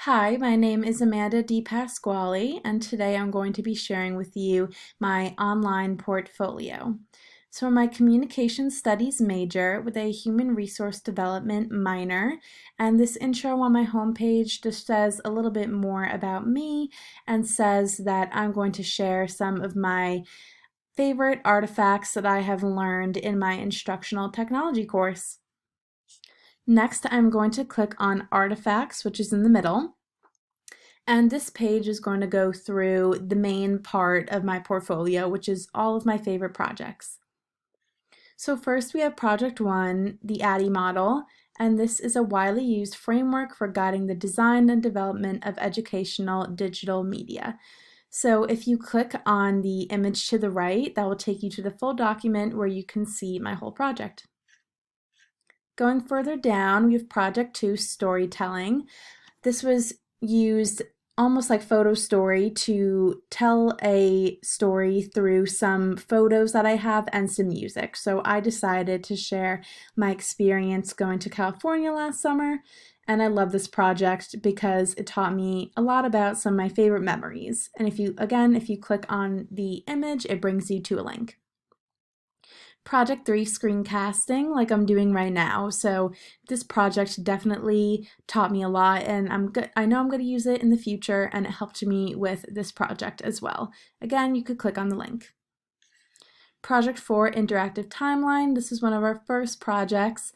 Hi, my name is Amanda D. Pasquale, and today I'm going to be sharing with you my online portfolio. So, I'm a communication studies major with a human resource development minor, and this intro on my homepage just says a little bit more about me and says that I'm going to share some of my favorite artifacts that I have learned in my instructional technology course. Next, I'm going to click on Artifacts, which is in the middle. And this page is going to go through the main part of my portfolio, which is all of my favorite projects. So first we have Project 1, the ADDIE model, and this is a widely used framework for guiding the design and development of educational digital media. So if you click on the image to the right, that will take you to the full document where you can see my whole project. Going further down, we have Project 2, storytelling. This was used almost like photo story to tell a story through some photos that I have and some music. So I decided to share my experience going to California last summer, and I love this project because it taught me a lot about some of my favorite memories. And if you click on the image, it brings you to a link. Project 3 screencasting like I'm doing right now. So this project definitely taught me a lot, and I know I'm going to use it in the future, and it helped me with this project as well. Again, you could click on the link. Project 4 interactive timeline. This is one of our first projects.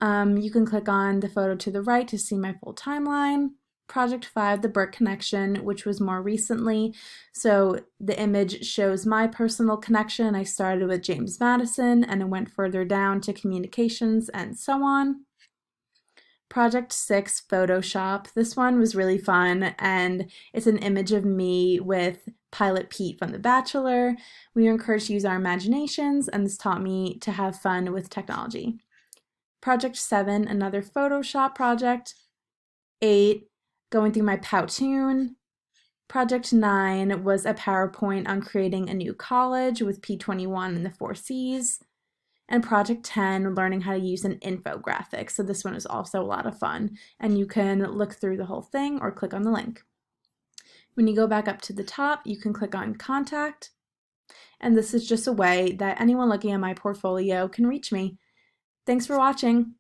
You can click on the photo to the right to see my full timeline. Project 5, the Burke connection, which was more recently. So the image shows my personal connection. I started with James Madison and it went further down to communications and so on. Project 6, Photoshop. This one was really fun, and it's an image of me with Pilot Pete from The Bachelor. We were encouraged to use our imaginations, and this taught me to have fun with technology. Project 7, another Photoshop project. 8, going through my Powtoon. Project 9 was a PowerPoint on creating a new college with P21 and the 4Cs. And Project 10, learning how to use an infographic. So this one is also a lot of fun, and you can look through the whole thing or click on the link. When you go back up to the top, you can click on Contact, and this is just a way that anyone looking at my portfolio can reach me. Thanks for watching.